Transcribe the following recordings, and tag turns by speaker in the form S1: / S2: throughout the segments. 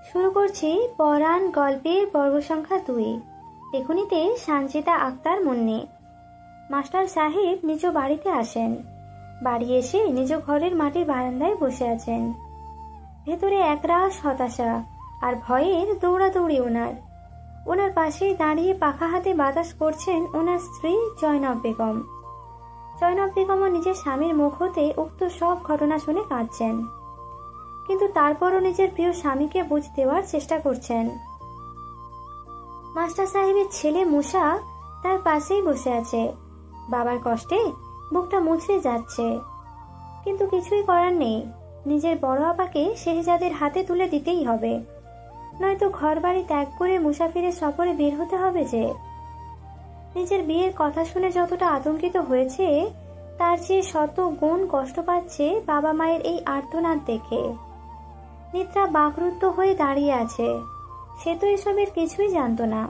S1: শুরু করছি পরাণ গল্পের পর্ব সংখ্যা 2। লেখনীতে সানজিদা আক্তার মুন্নি। মাস্টার সাহেব নিজ বাড়িতে আসেন। বাড়ি এসে নিজ ঘরের মাটির বারান্দায় বসে আছেন। ভেতরে একরাশ হতাশা আর ভয়ের দৌড়াদৌড়ি ওনার পাশেই দাঁড়িয়ে পাখা হাতে বাতাস করছেন ওনার স্ত্রী জয়নব বেগম। জয়নব বেগমও নিজের স্বামীর মুখ হতে উক্ত সব ঘটনা শুনে কাঁদছেন, কিন্তু তারপরও নিজের প্রিয় স্বামীকে বুঝ দেওয়ার চেষ্টা করছেন। মাস্টার সাহেবের ছেলে মুসা তার পাশেই বসে আছে। বাবার কষ্টে বুকটা মুচড়ে যাচ্ছে, কিন্তু কিছুই করার নেই। নিজের বড় আপাকে শেহজাদের হাতে তুলে দিতেই হবে, নয়তো ঘর বাড়ি ত্যাগ করে মুসাফিরের সফরে বের হতে হবে। যে নিজের বিয়ের কথা শুনে যতটা আতঙ্কিত হয়েছে, তার চেয়ে শত গুণ কষ্ট পাচ্ছে বাবা মায়ের এই আর্তনাদ দেখে। নিদ্রা বাকরুদ্ধ হয়ে দাঁড়িয়ে আছে। সে তো এসবের কিছুই জানতো না।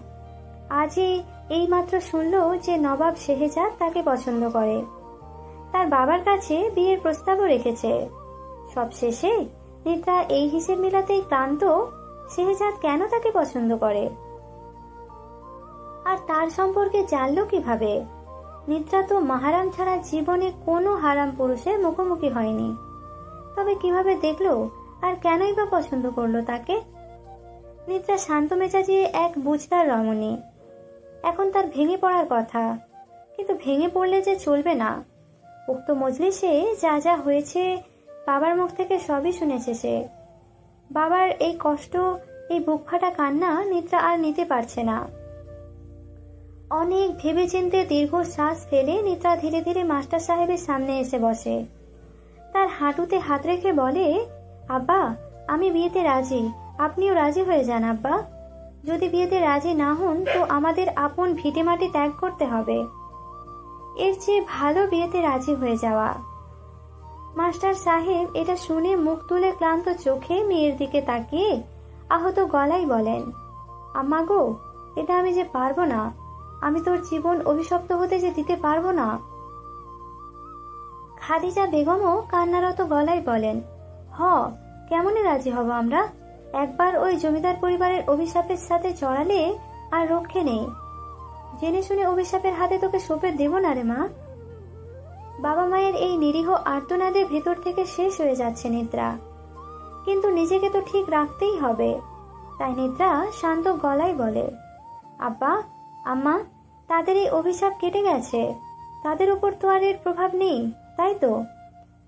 S1: আজই এইমাত্র শুনল যে নবাব শেহজাদ তাকে পছন্দ করে, তার বাবার কাছে বিয়ের প্রস্তাবও রেখেছে। সব শেষে নিদ্রা এই হিসেব মেলাতেই ক্লান্ত, শেহজাদ কেন তাকে পছন্দ করে আর তার সম্পর্কে জানলো কিভাবে। নিদ্রা তো মাহারাম ছাড়া জীবনে কোনো হারাম পুরুষের মুখোমুখি হয়নি, তবে কিভাবে দেখলো আর কেনই বা পছন্দ করলো তাকে। নিদ্রা শান্ত মেজাজে এক বুঝদার রমণী। এখন তার ভেঙে পড়ার কথা, কিন্তু ভেঙে পড়লে যে চলবে না। উক্ত মজলিসে যা যা হয়েছে বাবার মুখ থেকে সবই শুনেছে সে। বাবার এই কষ্ট, এই বুক ফাটা কান্না নিদ্রা আর নিতে পারছে না। অনেক ভেবেচিন্তে দীর্ঘ শ্বাস ফেলে নিদ্রা ধীরে ধীরে মাস্টার সাহেবের সামনে এসে বসে। তার হাঁটুতে হাত রেখে বলে, আব্বা, আমি বিয়েতে রাজি, আপনিও রাজি হয়ে যান আব্বা। যদি বিয়েতে রাজি না হন তো আমাদের আপন ভিটে মাটি ত্যাগ করতে হবে। এর চেয়ে ভালো বিয়েতে রাজি হয়ে যাওয়া। মাস্টার সাহেব এটা শুনে মুখ তুলে ক্লান্ত চোখে মেয়ের দিকে তাকিয়ে আহত গলায় বলেন, আম্মা গো, এটা আমি যে পারবো না। আমি তোর জীবন অভিশপ্ত হতে যে দিতে পারবো না। খাদিজা বেগমও কান্নারত গলায় বলেন, কেমনে রাজি হব আমরা? একবার ওই জমিদার পরিবারের অভিশাপের সাথে জড়ালে আর রক্ষে নেই। জেনে শুনে অভিশাপের হাতে তোকে সঁপে দেব না রে মা। বাবা মায়ের এই নিরীহ আর্তনাদের ভেতর থেকে শেষ হয়ে যাচ্ছে নিদ্রা, কিন্তু নিজেকে তো ঠিক রাখতেই হবে। তাই নিদ্রা শান্ত গলায় বলে, আব্বা, আম্মা, তাদের এই অভিশাপ কেটে গেছে। তাদের উপর তো আর এর প্রভাব নেই, তাই তো?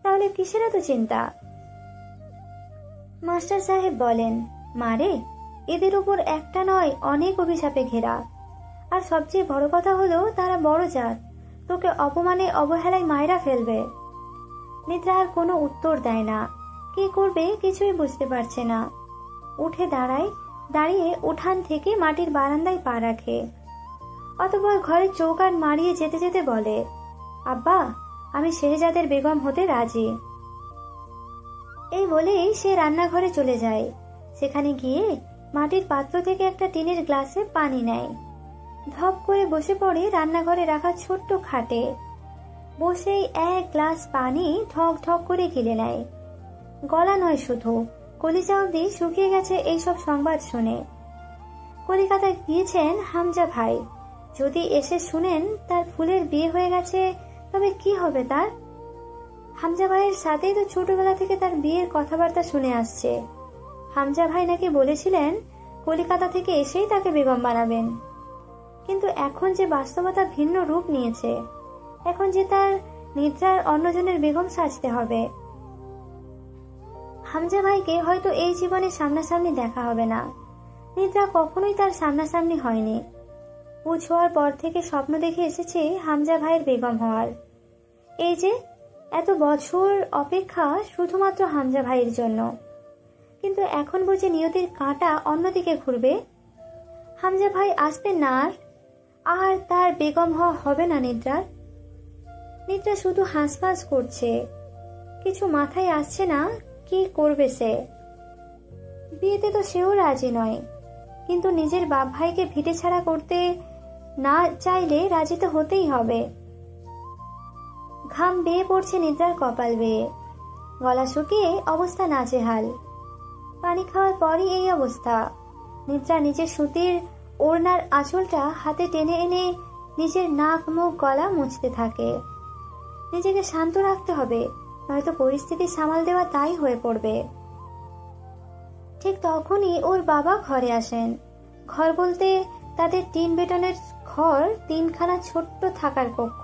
S1: তাহলে কিসের এত চিন্তা? মাস্টার সাহেব বলেন, মারে, এদের উপর একটা নয় অনেক অভিশাপে ঘেরা। আর সবচেয়ে বড় কথা হলো তারা বড় জাত, তোকে অপমানে অবহেলায় মায়েরা ফেলবে। নিদ্রা আর কোনো উত্তর দেয় না। কি করবে কিছুই বুঝতে পারছে না। উঠে দাঁড়িয়ে উঠান থেকে মাটির বারান্দায় পা রাখে। অতঃপর ঘরের চৌকাঠ মারিয়ে যেতে যেতে বলে, আব্বা, আমি শেহজাদের বেগম হতে রাজি। এই বলেই সে রান্নাঘরে চলে যায়। সেখানে গিয়ে মাটির পাত্র থেকে একটা টিনের গ্লাসে পানি নেয়। ধপ করে বসে পড়ে রান্নাঘরে রাখা ছোট্ট খাটে। বসেই এক গ্লাস পানি ঢক ঢক করে গিলে নেয়। গলা নয়, শুধু কলিজা অবধি শুকিয়ে গেছে এইসব সংবাদ শুনে। কলিকাতায় গিয়েছেন হামজা ভাই। যদি এসে শুনেন তার ফুলের বিয়ে হয়ে গেছে, তবে কি হবে তার? হামজা ভাইয়ের সাথেই তো ছোটবেলা থেকে তার বিয়ের কথাবার্তা শুনে আসছে। হামজা ভাই নাকি বলেছিলেন কলিকাতা থেকে এসেই তাকে বেগম বানাবেন। কিন্তু এখন যে বাস্তবতা ভিন্ন রূপ নিয়েছে, এখন যে তার নিদ্রার অন্যজনের বেগম সাজতে হবে। হামজা ভাইকে হয়তো এই জীবনে সামনাসামনি দেখা হবে না। নিদ্রা কখনোই তার সামনাসামনি হয়নি। বুঝ হওয়ার পর থেকে স্বপ্ন দেখে এসেছে হামজা ভাইয়ের বেগম হওয়ার। এই যে এত বছর অপেক্ষা শুধুমাত্র হামজা ভাইয়ের জন্য। কিন্তু এখন বুঝে নিয়তির কাঁটা অন্যদিকে ঘুরবে। হামজা ভাই আসবে না, আর তার বেগম হওয়া হবে না নিদ্রার। নিদ্রা শুধু হাঁসফাঁস করছে, কিছু মাথায় আসছে না কি করবে সে। বিয়েতে তো সেও রাজি নয়, কিন্তু নিজের বাপ ভাইকে ভিটে ছাড়া করতে না চাইলে রাজি তো হতেই হবে। ঘাম বেয়ে পড়ছে নিদ্রার কপাল বেয়ে। গলা শুকিয়ে অবস্থা নাজেহাল। পা পানি খাওয়ার পরই এই অবস্থা। নিদ্রা নিজের সুতির ওড়নার আঁচলটা হাতে টেনে এনে নিজের নাক মুখ গলা মুছতে থাকে। নিজেকে শান্ত রাখতে হবে, নয়তো পরিস্থিতি সামাল দেওয়া তাই হয়ে পড়বে। ঠিক তখনই ওর বাবা ঘরে আসেন। ঘর বলতে তাদের 3 বেটনের ঘর, 3খানা ছোট্ট থাকার কক্ষ,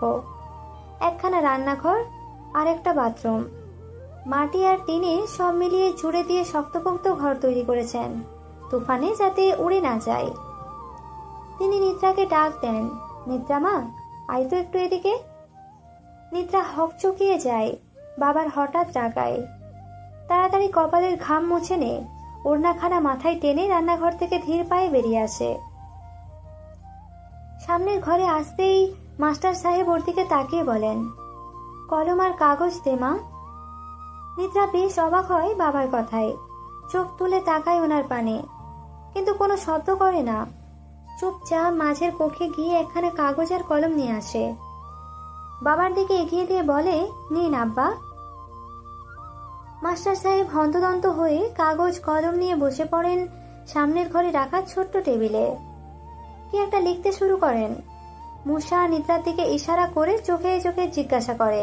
S1: একখানা রান্নাঘর আর একটা বাথরুম। মাটি আর টিনে সব মিলিয়ে জুড়ে দিয়ে শক্তপোক্ত ঘর তৈরি করেছেন, তুফানে যাতে উড়ে না যায়। তিনি নিদ্রাকে ডাক দেন, নিদ্রা মা, আয় তো একটু এদিকে। নিদ্রা হকচকিয়ে যায় বাবার হঠাৎ ডাকায়। তাড়াতাড়ি কপালের ঘাম মুছে নে, ওড়নাখানা মাথায় টেনে রান্নাঘর থেকে ধীর পায়ে বেরিয়ে আসে। সামনের ঘরে আসতেই মাস্টার সাহেব ওর দিকে তাকিয়ে বলেন, কলম আর কাগজ দে মা। নিদ্রা বেশ অবাক হয় বাবার কথায়, চোখ তুলে তাকায় ওনার পানে, কিন্তু কোনো শব্দ করে না। চুপচাপ মাঝের কক্ষে গিয়ে একখানা কাগজ আর কলম নিয়ে আসে। বাবার দিকে এগিয়ে দিয়ে বলে, নিন আব্বা। মাস্টার সাহেব হন্তদন্ত হয়ে কাগজ কলম নিয়ে বসে পড়েন সামনের ঘরে রাখা ছোট্ট টেবিলে। কি একটা লিখতে শুরু করেন। মুসা নিদ্রার দিকে ইশারা করে চোখে চোখে জিজ্ঞাসা করে,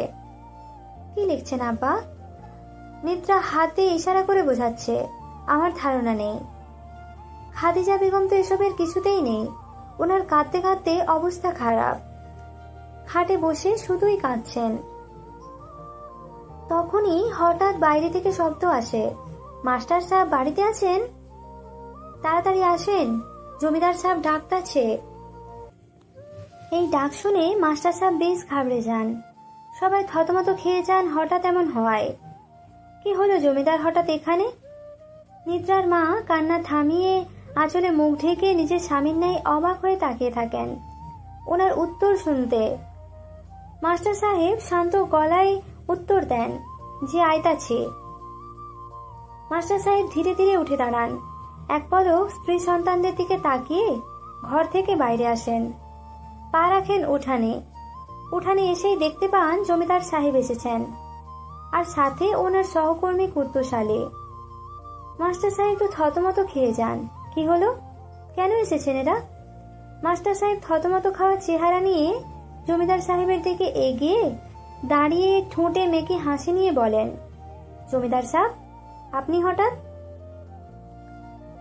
S1: কি লিখছেন আব্বা? নিদ্রা হাতে ইশারা করে বোঝাচ্ছে, আমার ধারণা নেই। খাদিজা বেগম তো এসবের কিছুতেই নেই। ওনার কাঁদতে কাঁদতে অবস্থা খারাপ, খাটে বসে শুধুই কাঁদছেন। তখনই হঠাৎ বাইরে থেকে শব্দ আসে, মাস্টার সাহেব বাড়িতে আছেন? তাড়াতাড়ি আসেন, জমিদার সাহেব ডাকতাছে। এই ডাক শুনে মাস্টার সাহেব বেশ ঘাবড়ে যান। সবাই থতমত খেয়ে যান হঠাৎ এমন হওয়ায়। কি হলো জমিদার হঠাৎ এখানে? নিদ্রার মা কান্না থামিয়ে আঁচলে মুখ ঢেকে নিজের স্বামীর ন্যায় অবাক হয়ে তাকিয়ে থাকেন ওনার উত্তর শুনতে। মাস্টার সাহেব শান্ত গলায় উত্তর দেন, যে আইতাছে। মাস্টার সাহেব ধীরে ধীরে উঠে দাঁড়ান, এক পলক স্ত্রী সন্তানদের দিকে তাকিয়ে ঘর থেকে বাইরে আসেন। পা রাখেন উঠানে। উঠানে এসেই দেখতে পান জমিদার সাহেব এসেছেন, আর সাথে ওনার সহকর্মী কুদ্দুস আলী। মাস্টার সাহেব তো থতমত খেয়ে যান। কি হলো, কেন এসেছেন এরা? মাস্টার সাহেব থতমত খাওয়ার চেহারা নিয়ে জমিদার সাহেবের দিকে এগিয়ে দাঁড়িয়ে ঠোঁটে মেকি হাসি নিয়ে বলেন, জমিদার সাহেব আপনি হঠাৎ?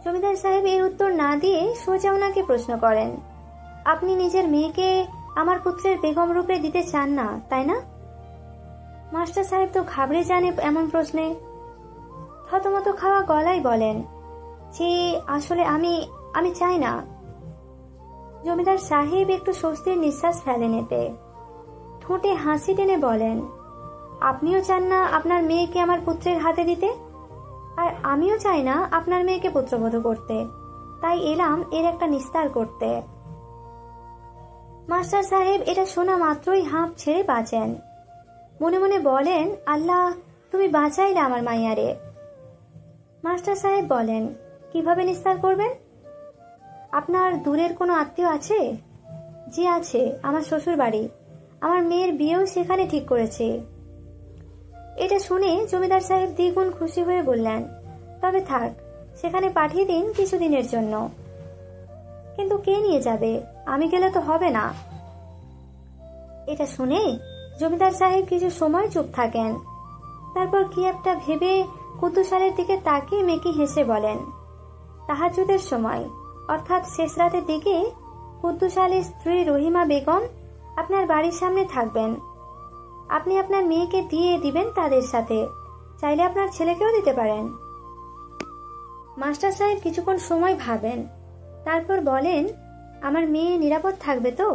S1: জমিদার সাহেব এর উত্তর না দিয়ে সোজা ওনাকে প্রশ্ন করেন, আপনি নিজের মেয়েকে আমার পুত্রের বেগম রূপে দিতে চান না, তাই না? মাস্টার সাহেব তো ঘাবড়ে যান এমন প্রশ্নে। থতমত খাওয়া গলায় বলেন, যে আসলে আমি চাই না। জমিদার সাহেব একটু স্বস্তির নিঃশ্বাস ফেলেন এতে। ঠোঁটে হাসি টেনে বলেন, আপনিও চান না আপনার মেয়েকে আমার পুত্রের হাতে দিতে, আর আমিও চাই না আপনার মেয়েকে পুত্রবধূ করতে, তাই এলাম এর একটা নিস্তার করতে। মাস্টার সাহেব এটা শোনা মাত্রই হাঁপ ছেড়ে বাঁচেন। মনে মনে বলেন, আল্লাহ তুমি বাঁচাইলে আমার মাইয়ারে। মাস্টার সাহেব বলেন, কিভাবে নিস্তার করবেন? আপনার দূরের কোনো আত্মীয় আছে? জি আছে, আমার শ্বশুর বাড়ি। আমার মেয়ের বিয়েও সেখানে ঠিক করেছে। এটা শুনে জমিদার সাহেব দ্বিগুণ খুশি হয়ে বললেন, তবে থাক, সেখানে পাঠিয়ে দিন কিছুদিনের জন্য। কিন্তু কে নিয়ে যাবে? আমি গেলে তো হবে না। এটা শুনে জমিদার সাহেব কিছু সময় চুপ থাকেন। তারপর কি একটা ভেবে কুদ্দুস আলীর দিকে তাকিয়ে মেকি হেসে বলেন, তাহাজ্জুদের সময় অর্থাৎ শেষ রাতের দিকে কুদ্দুস আলীর স্ত্রী রহিমা বেগম আপনার বাড়ির সামনে থাকবেন। আপনি আপনার মেয়েকে দিয়ে দিবেন তাদের সাথে, চাইলে আপনার ছেলেকেও দিতে পারেন। মাস্টার সাহেব কিছুক্ষণ সময় ভাবেন, তারপর বলেন, আমার মেয়ে নিরাপদ থাকবে তো?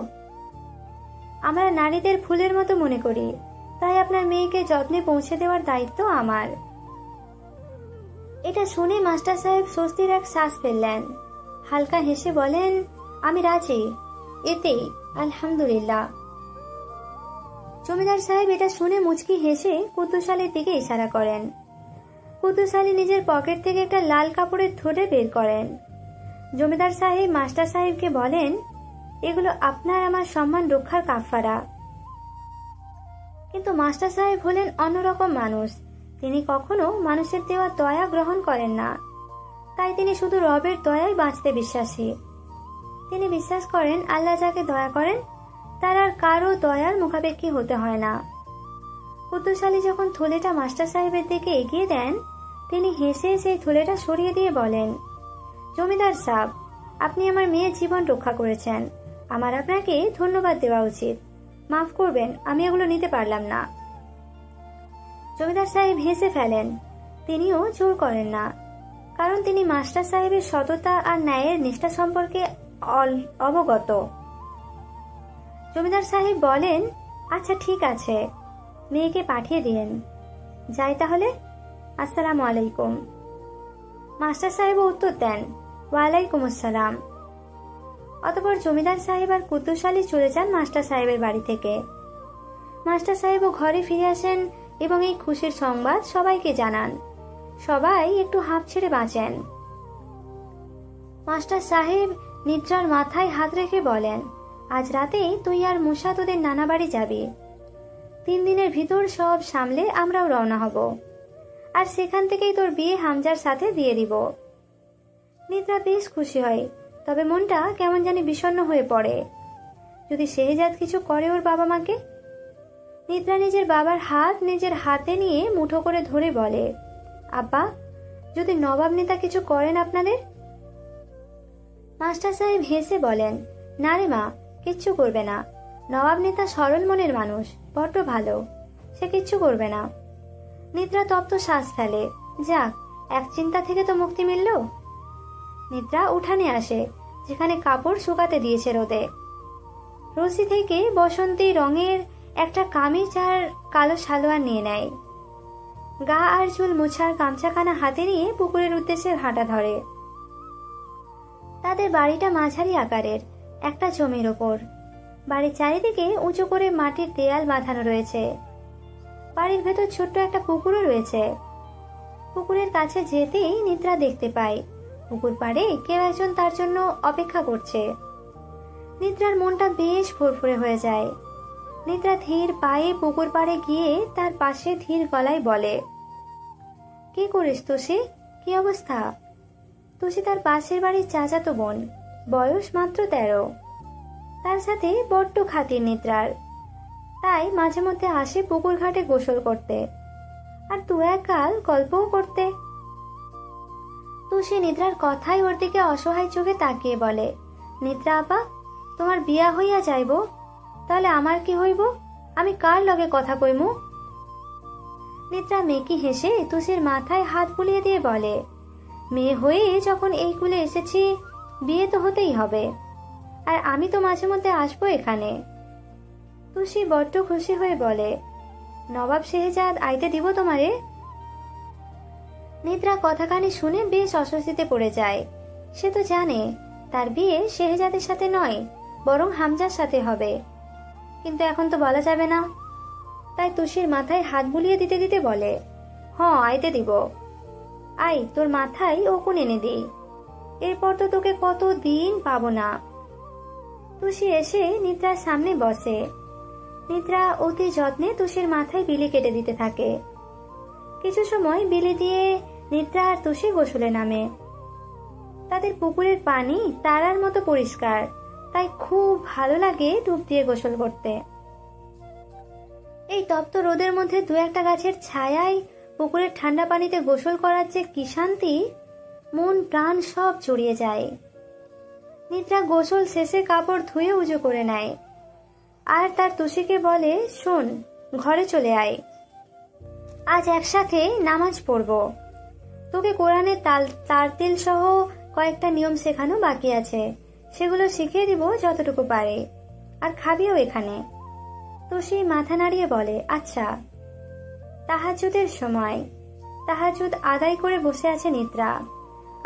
S1: আমরা নারীদের ফুলের মতো মনে করি, তাই আপনার মেয়েকে যত্নে পৌঁছে দেওয়ার দায়িত্ব আমার। এটা শুনে মাস্টার সাহেব স্বস্তির এক শ্বাস ফেললেন। হালকা হেসে বলেন, আমি রাজি, এতেই আলহামদুলিল্লাহ। জমিদার সাহেব এটা শুনে মুচকি হেসে কুদ্দুস আলীর দিকে ইশারা করেন। কুদ্দুস আলী নিজের পকেট থেকে একটা লাল কাপড়ের থলে বের করেন। জমিদার সাহেব মাস্টার সাহেবকে বলেন, এগুলো আপনার আমার সম্মান রক্ষার কাফারা। কিন্তু মাস্টার সাহেব হলেন অন্যরকম মানুষ। তিনি কখনো মানুষের দেওয়া দয়া গ্রহণ করেন না। তাই তিনি শুধু রবের দয়ায় বাঁচতে বিশ্বাসী। তিনি বিশ্বাস করেন আল্লাহ যাকে দয়া করেন তার আর কারো দয়ার মুখাপেক্ষী হতে হয় না। কুদ্দুস আলী যখন থলেটা মাস্টার সাহেবের দিকে এগিয়ে দেন, তিনি হেসে সেই থলেটা সরিয়ে দিয়ে বলেন, জমিদার সাহেব, আপনি আমার মেয়ের জীবন রক্ষা করেছেন। আমার আপনাকে ধন্যবাদ দেওয়া উচিত। মাফ করবেন, আমি এগুলো নিতে পারলাম না। জমিদার সাহেব হেসে ফেলেন। তিনিও জোর করেন না, কারণ তিনি মাস্টার সাহেবের সততা আর ন্যায়ের নিষ্ঠা সম্পর্কে অবগত। জমিদার সাহেব বলেন, আচ্ছা ঠিক আছে, মেয়েকে পাঠিয়ে দিন। যাই তাহলে, আসসালামু আলাইকুম। মাস্টার সাহেব উত্তর দেন, ওয়ালাইকুম আসসালাম। অতঃপর জমিদার সাহেব আর কুদ্দুস আলী চলে যান মাস্টার সাহেবের বাড়ি থেকে। মাস্টার সাহেবও ঘরে ফিরে আসেন এবং এই খুশির সংবাদ সবাইকে জানান। সবাই একটু হাঁপ ছেড়ে বাঁচেন। মাস্টার সাহেব নিদ্রার মাথায় হাত রেখে বলেন, আজ রাতেই তুই আর মুসা তোদের নানা বাড়ি যাবি। 3 দিনের ভিতর সব সামলে আমরাও রওনা হব, আর সেখান থেকেই তোর বিয়ে হামজার সাথে দিয়ে দিব। নিদ্রা বেশ খুশি হয়, তবে মনটা কেমন জানি বিষণ্ণ হয়ে পড়ে। যদি শেহজাদ কিছু করে ওর বাবা মাকে। নিদ্রা নিজের বাবার হাত নিজের হাতে নিয়ে মুঠো করে ধরে বলে, আব্বা, যদি নবাব নেতা কিছু করেন আপনাদের? মাস্টার সাহেব হেসে বলেন, না রে মা, কিচ্ছু করবে না। নবাব নেতা সরল মনের মানুষ, বড্ড ভালো, সে কিচ্ছু করবে না। নিদ্রা তপ্ত শ্বাস ফেলে। যাক, এক চিন্তা থেকে তো মুক্তি মিলল। নিদ্রা উঠানে আসে, যেখানে কাপড় শুকাতে দিয়েছে রোদে। রশি থেকে বসন্তী রঙের একটা কামিজ আর কালো সালোয়ার নিয়ে নেয়। গা আর চুল মোছার গামছাখানা হাতে নিয়ে পুকুরের উদ্দেশ্যে হাঁটা ধরে। তাদের বাড়িটা মাঝারি আকারের, একটা জমির ওপর। বাড়ির চারিদিকে উঁচু করে মাটির দেয়াল বাঁধানো রয়েছে। বাড়ির ভেতর ছোট্ট একটা পুকুরও রয়েছে। পুকুরের কাছে যেতেই নিদ্রা দেখতে পায় পুকুর পাড়ে কেউ একজন তার জন্য অপেক্ষা করছে। নিদ্রার মনটা বেশ ফুরফুরে হয়ে যায়। নিদ্রা ধীর পায়ে পুকুর পাড়ে গিয়ে তার পাশে ধীর গলায় বলে, কি করিস তুষি, কি অবস্থা? তুষি তার পাশের বাড়ির চাচাতো বোন, বয়স মাত্র 13। তার সাথে বড্ড খাতির নিদ্রার, তাই মাঝে মধ্যে আসে পুকুর ঘাটে গোসল করতে আর 2-1 গাল গল্পও করতে। তুষি নিদ্রার কথাই ওর দিকে অসহায় চোখে তাকিয়ে বলে, নিদ্রা আপা, তোমার বিয়া হইয়া যাইব, তাহলে আমার কি হইব? আমি কার লগে কথা কইমু? নিদ্রা মেকি হেসে তুষির মাথায় হাত বুলিয়ে দিয়ে বলে, মেয়ে হয়ে যখন এই কুলে এসেছি, বিয়ে তো হতেই হবে, আর আমি তো মাঝে মধ্যে আসবো এখানে। তুষি বড্ড খুশি হয়ে বলে, নবাব শেহজাদ আইতে দিব তোমারে? নিদ্রা কথাখানি শুনে বেশ অস্বস্তিতে পড়ে যায়। সে তো জানে তার বিয়ে শেহজাদের সাথে নয়, বরং হামজার সাথে হবে, কিন্তু এখন তো বলা যাবে না। তাই তুষির মাথায় হাত বুলিয়ে দিতে দিতে বলে, হ্যাঁ আইতে দিব। আই, তোর মাথায় ওকুন এনে দি, এরপর তো তোকে কত দিন পাবো না। তুষি এসে নিদ্রার সামনে বসে। নিদ্রা অতি যত্নে তুষির মাথায় বিলি কেটে দিতে থাকে। কিছু সময় বিলি দিয়ে নিদ্রা আর তুষি গোসলে নামে। তাদের পুকুরের পানি তারার মতো পরিষ্কার, তাই খুব ভালো লাগে ডুব দিয়ে গোসল করতে। এই তপ্ত রোদের মধ্যে 2-1টা গাছের ছায়ায় পুকুরের ঠান্ডা পানিতে গোসল করার যে কি শান্তি, মন প্রাণ সব জড়িয়ে যায়। নিদ্রা গোসল শেষে কাপড় ধুয়ে উজু করে নেয় আর তার তুষিকে বলে, শোন, ঘরে চলে আয়, আজ একসাথে নামাজ পড়ব। তোকে কোরআনের তারতিল সহ কয়েকটা নিয়ম শেখানো বাকি আছে, সেগুলো শিখিয়ে দিব যতটুকু পারে, আর খাবিও এখানে। তুষি মাথা নাড়িয়ে বলে, আচ্ছা। তাহাজ্জুদের সময়। তাহাজ্জুদ আদায় করে বসে আছে নিদ্রা,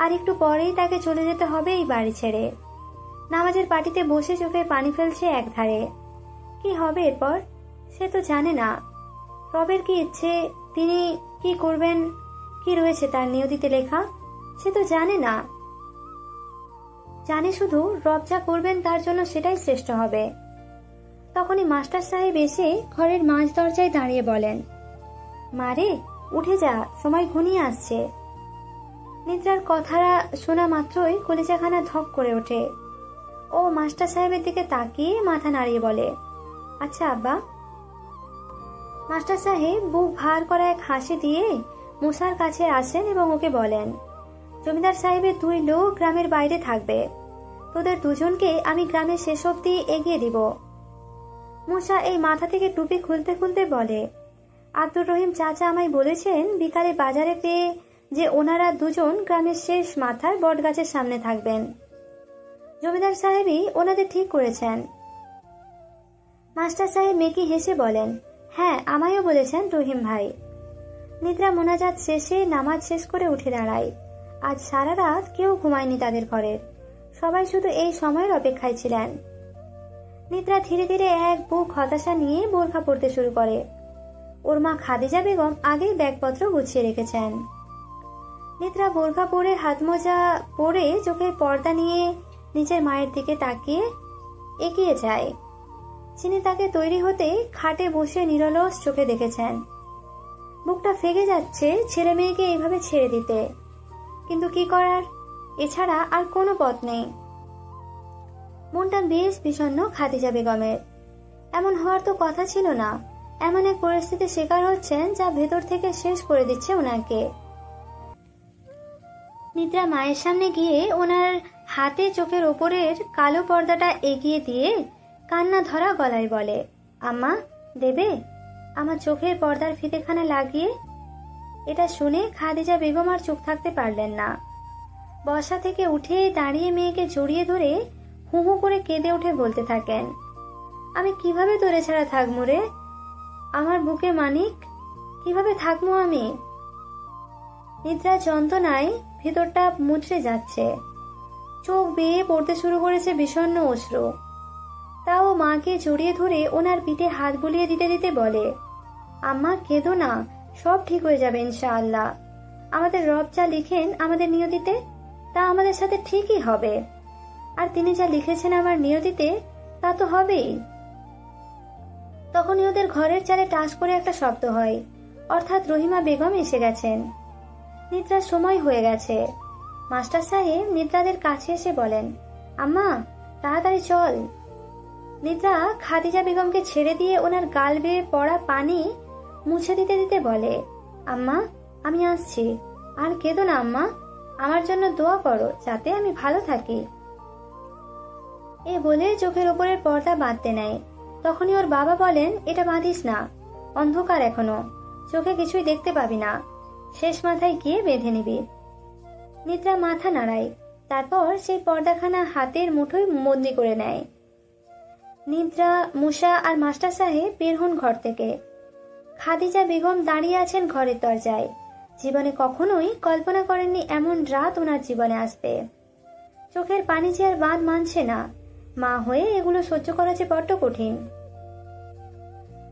S1: আর একটু পরেই তাকে চলে যেতে হবে এই বাড়ি ছেড়ে। নামাজের পাটিতে বসে চোখে পানি ফেলছে একধারে। কি হবে এরপর সে তো জানে না। রবের কি ইচ্ছে, তিনি কি করবেন, কি রয়েছে তার নিয়তিতে লেখা, সে তো জানে না। জানে শুধু রব যা করবেন তার জন্য সেটাই শ্রেষ্ঠ হবে। তখনই মাস্টার সাহেব এসে ঘরের মাঝ দরজায় দাঁড়িয়ে বলেন, মারে, উঠে যা, সময় ঘনিয়ে আসছে। নিদ্রার কথা শোনা মাত্রই কলিজাখানা ধক করে ওঠে। ও মাস্টার সাহেবের দিকে তাকিয়ে মাথা নাড়িয়ে বলে, আচ্ছা আব্বা। মাস্টার সাহেব বুক ভার করা এক হাসি দিয়ে মুসার কাছে আসেন এবং ওকে বলেন, জমিদার সাহেবের 2 লোক গ্রামের বাইরে থাকবে, তোদের দুজনকে আমি গ্রামের শেষ অব্দি এগিয়ে দিব। মুসা এই মাথা থেকে টুপি খুলতে খুলতে বলে, আব্দুর রহিম চাচা আমায় বলেছেন বিকালে বাজারে পেয়ে যে ওনারা দুজন গ্রামের শেষ মাথার বট গাছের সামনে থাকবেন। জমিদার সাহেবই ওনাদের ঠিক করেছেন। মাস্টার সাহেব মেকি হেসে বলেন, হ্যাঁ আমায়ও বলেছেন রহিম ভাই। নিদ্রা মোনাজাত শেষে নামাজ শেষ করে উঠে দাঁড়ায়। আজ সারা রাত কেউ ঘুমায়নি তাদের ঘরের, সবাই শুধু এই সময়ের অপেক্ষায় ছিলেন। নিদ্রা ধীরে ধীরে এক বুক হতাশা নিয়ে বোরখা পড়তে শুরু করে। ওর মা খাদিজা বেগম আগেই ব্যাগপত্র গুছিয়ে রেখেছেন। নিদ্রা বোরখা পরে হাত মোজা পরে চোখের পর্দা নিয়ে নিজের মায়ের দিকে তাকিয়ে এগিয়ে যায়। যিনি তাকে তৈরি হতে খাটে বসে নিরলস চোখে দেখেছেন। বুকটা ফেগে যাচ্ছে ছেলে মেয়েকে এইভাবে ছেড়ে দিতে, কিন্তু কি করার, এছাড়া আর কোনো পথ নেই। মনটা বেশ বিষণ্ণ খাদিজা বেগমের। এমন হওয়ার তো কথা ছিল না। এমন এক পরিস্থিতির শিকার হচ্ছেন যা ভেতর থেকে শেষ করে দিচ্ছে ওনাকে। নিদ্রা মায়ের সামনে গিয়ে ওনার হাতে চোখের ওপরের কালো পর্দাটা এগিয়ে দিয়ে কান্না ধরা গলায় বলে, আম্মা দেবে আমার চোখের পর্দার ফিতেখানা লাগিয়ে। এটা শুনে খাদিজা বেগম আর চুপ থাকতে পারলেন না। বসা থেকে উঠে দাঁড়িয়ে মেয়েকে জড়িয়ে ধরে হু হু করে কেঁদে উঠে বলতে থাকেন, আমি কিভাবে তোরে ছাড়া থাকবো রে, আমার বুকে মানিক, কিভাবে থাকবো আমি। নিদ্রা যন্ত্রণায় ভিতরটা মুচড়ে যাচ্ছে, চোখ বেয়ে পড়তে শুরু করেছে বিষণ্ণ অশ্রু। তাও মাকে জড়িয়ে ধরে ওনার পিঠে হাত বুলিয়ে দিতে দিতে বলে, আম্মা কেঁদো না, সব ঠিক হয়ে যাবে ইনশাআল্লাহ। আমাদের রব যা লিখেন আমাদের নিয়তিতে তা আমাদের সাথে ঠিকই হবে, আর তিনি যা লিখেছেন আমার নিয়তিতে তা তো হবেই। তখনই ওদের ঘরের চালে টাস করে একটা শব্দ হয়, অর্থাৎ রহিমা বেগম এসে গেছেন। নিদ্রার সময় হয়ে গেছে। মাস্টার সাহেব নিদ্রাদের কাছে এসে বলেন, আম্মা তাড়াতাড়ি চল। নিদ্রা খাদিজা বেগমকে ছেড়ে দিয়ে ওনার গাল বেয়ে পড়া পানি মুছে দিতে দিতে বলে, আম্মা আমি আসছি, আর কেঁদো না আম্মা, আমার জন্য দোয়া করো যাতে আমি ভালো থাকি। এ বলে চোখের ওপরের পর্দা বাঁধতে নেয়। তখনই ওর বাবা বলেন, এটা বাঁধিস না, অন্ধকার এখনো, চোখে কিছুই দেখতে পাবি না, শেষ মাথায় গিয়ে বেঁধে নিবি। নিদ্রা মাথা নাড়ায়, তারপর সেই পর্দাখানা হাতের মুঠোয় বন্দি করে নেয়। নিদ্রা, মুসা আর মাস্টার সাহেব বের হন ঘর থেকে। খাদিজা বেগম দাঁড়িয়ে আছেন ঘরের দরজায়। জীবনে কখনোই কল্পনা করেননি এমন রাত ওনার জীবনে আসবে। চোখের পানি যে আর বাঁধ মানছে না, মা হয়ে এগুলো সহ্য করা যে বড্ড কঠিন।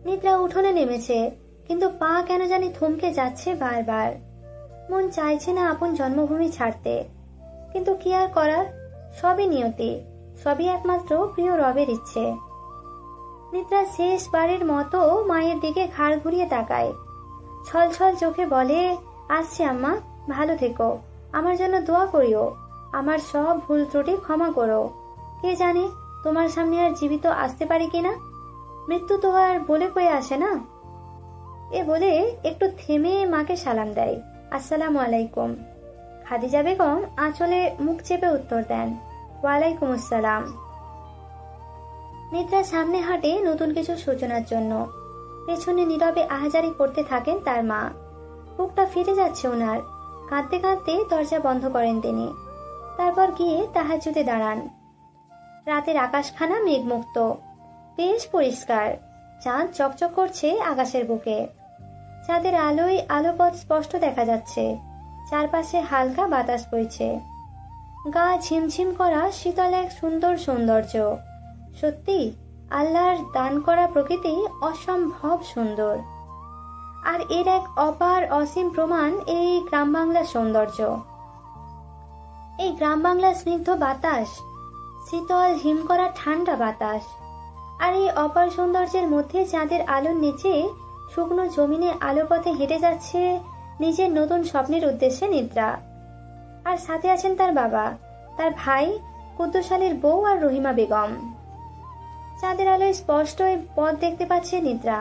S1: নিদ্রা উঠোনে নেমেছে, কিন্তু পা কেন জানি থমকে যাচ্ছে বারবার। মন চাইছে না আপন জন্মভূমি ছাড়তে, কিন্তু কি আর করার, সবই নিয়তি, সবই একমাত্র প্রিয় রবের ইচ্ছে। নিদ্রা শেষবারের মতো মায়ের দিকে ঘাড় ঘুরিয়ে তাকায়, ছলছল চোখে বলে, আসছি আম্মা, ভালো থেকো, আমার জন্য দোয়া করিও, আমার সব ভুল ত্রুটি ক্ষমা করো। কে জানে তোমার সামনে আর জীবিত আসতে পারি কিনা, মৃত্যু তো আর বলে কয়ে আসে না। এ বলে একটু থেমে মাকে সালাম দেয়, আসসালামু আলাইকুম। খাদিজা বেগম আঁচলে মুখ চেপে উত্তর দেন, ওয়ালাইকুম আসসালাম। নিদ্রা সামনে হাঁটে নতুন কিছু সূচনার জন্য। পেছনে নীরবে আহাজারি করতে থাকেন তার মা। বুকটা ফিরে যাচ্ছে ওনার। কাঁদতে কাঁদতে দরজা বন্ধ করেন তিনি। তারপর গিয়ে তাহাজ্জুদে দাঁড়ান। রাতের আকাশখানা মেঘমুক্ত, বেশ পরিষ্কার। চাঁদ চকচক করছে আকাশের বুকে। চাঁদের আলোয় আলোপথ স্পষ্ট দেখা যাচ্ছে। চারপাশে হালকা বাতাস বইছে। গা ঝিমঝিম করা শীতল এক সুন্দর সৌন্দর্য। সত্যি আল্লাহর দান করা প্রকৃতি অসম্ভব সুন্দর। আর এর এক অপার অসীম প্রমাণ এই গ্রাম বাংলার সৌন্দর্য। এই গ্রাম বাংলার স্নিগ্ধ বাতাস, শীতল হিম করা ঠান্ডা বাতাস, আর এই অপার সৌন্দর্যের মধ্যে চাঁদের আলোর নিচে শুকনো জমিনে আলোপথে হেঁটে যাচ্ছে নিজের নতুন স্বপ্নের উদ্দেশ্যে নিদ্রা। আর সাথে আছেন তার বাবা, তার ভাই, কুদ্দুস আলীর বউ আর রহিমা বেগম। চাঁদের আলোয় স্পষ্ট পথ দেখতে পাচ্ছে নিদ্রা।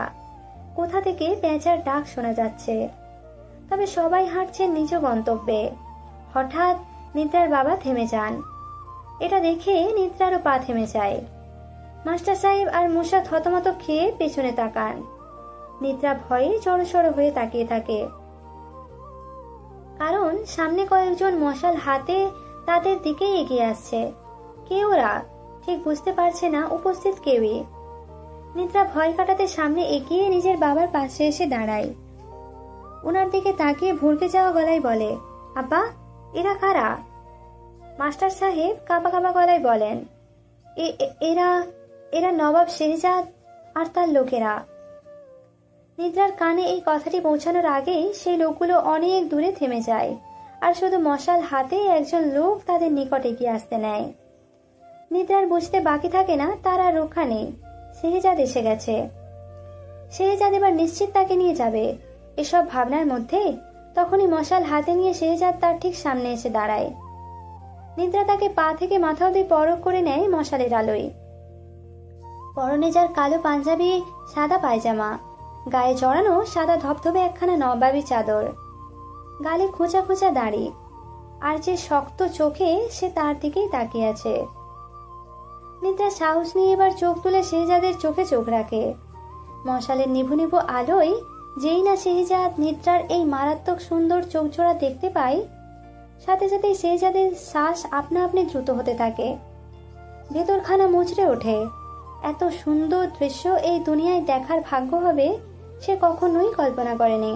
S1: কোথা থেকে পেঁচার ডাক শোনা যাচ্ছে। তবে সবাই হাঁটছেন নিজ গন্তব্যে। হঠাৎ নিদ্রার বাবা থেমে যান। এটা দেখে নিদ্রারও পা থেমে যায়। মাস্টার সাহেব আর মুসা থতমত খেয়ে পেছনে তাকান। নিদ্রা ভয়ে জড়সড় হয়ে তাকিয়ে থাকে, কারণ সামনে কয়েকজন মশাল হাতে তাদের দিকে এগিয়ে আসছে। কে ওরা ঠিক বুঝতে পারছে না উপস্থিত কেউই। নিদ্রা ভয় কাটাতে সামনে এগিয়ে নিজের বাবার পাশে এসে দাঁড়ায়। ওনার দিকে তাকিয়ে ভুরকে যাওয়া গলায় বলে, আব্বা, এরা কারা? মাস্টার সাহেব কাঁপা কাঁপা গলায় বলেন, এরা এরা নবাব শেহজাদ আর তার লোকেরা। নিদ্রার কানে এই কথাটি পৌঁছানোর আগেই সেই লোকগুলো অনেক দূরে থেমে যায়, আর শুধু মশাল হাতে একজন লোক তাদের নিকট এগিয়ে আসতে নেয়। নিদ্রার বুঝতে বাকি থাকে না তার আর রক্ষা নেই। শেহজাদ এসে গেছে। শেহজাদ এবার নিশ্চিত তাকে নিয়ে যাবে। এসব ভাবনার মধ্যে তখনই মশাল হাতে নিয়ে শেহজাদ তার ঠিক সামনে এসে দাঁড়ায়। নিদ্রা তাকে পা থেকে মাথা অবধি পরখ করে নেয় মশালের আলোয়। পরনে যার কালো পাঞ্জাবি, সাদা পায়জামা, গায়ে জড়ানো সাদা ধবধবে একখানা নবাবী চাদর, গালে খোঁচা খোঁচা দাড়ি, আর যে শক্ত চোখে সে তার দিকেই তাকিয়ে আছে। নিদ্রা সাহস নিয়ে এবার চোখ তুলে শেহজাদের চোখে চোখ রাখে। মশালের নিভু নিভু আলোয় যেই না শেহজাদ নিদ্রার এই মারাত্মক সুন্দর চোখজোড়া দেখতে পায়, সাথে সাথে শেহজাদের শ্বাস আপনা আপনি দ্রুত হতে থাকে। ভেতরখানা মুচড়ে ওঠে। এত সুন্দর দৃশ্য এই দুনিয়ায় দেখার ভাগ্য হবে সে কখনোই কল্পনা করেনি।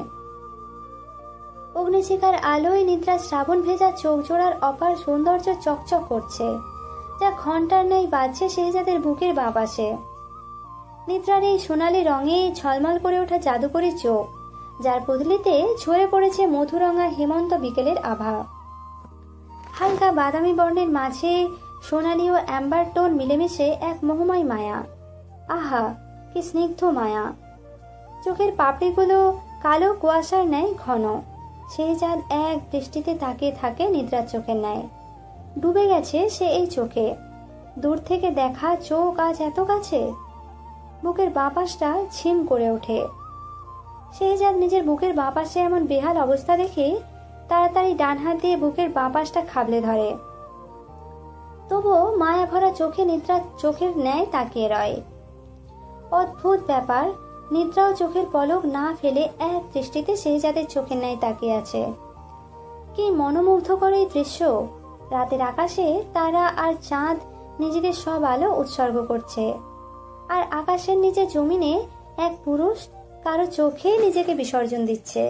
S1: অগ্নিশিখার আলোয় নিদ্রার শ্রাবণ ভেজা চোখ জোড়ার অপার সৌন্দর্য চকচক করছে, যা ঘন্টার ন্যায় বাজছে শেহজাদের বুকের বাঁ পাশে। নিদ্রার এই সোনালি রঙে ঝলমল করে ওঠা জাদুকরী চোখ, যার পুতলিতে ঝরে পড়েছে মধুরঙা হেমন্ত বিকেলের আভা। হালকা বাদামি বর্ণের মাঝে সোনালি ও অ্যাম্বার টোন মিলেমিশে এক মোহময় মায়া। আহা, কি স্নিগ্ধ মায়া! চোখের পাপড়িগুলো কালো কুয়াশার ন্যায় ঘন। শেহজাদ এক দৃষ্টিতে তাকিয়ে থাকে নিদ্রার চোখের ন্যায়। ডুবে গেছে সে এই চোখে। দূর থেকে দেখা চোখ আজ এত কাছে। বুকের বাঁ পাশটা ঝিম করে ওঠে। শেহজাদ নিজের বুকের বাঁ পাশে এমন বেহাল অবস্থা দেখে তাড়াতাড়ি ডান হাত দিয়ে বুকের বাঁ পাশটা খাবলে ধরে। তবুও মায়া ভরা চোখে নিদ্রা চোখের ন্যায় তাকিয়ে রয়। অদ্ভুত ব্যাপার, নিদ্রাও চোখের পলক না ফেলে এক দৃষ্টিতে শেহজাদের চোখের ন্যায় তাকিয়ে আছে। কি মনোমুগ্ধকর এই দৃশ্য! রাতের আকাশে তারা আর চাঁদ নিজেদের সব আলো উৎসর্গ করছে, আর আকাশের নিচে জমিনে এক পুরুষ কারো চোখে নিজেকে বিসর্জন দিচ্ছে।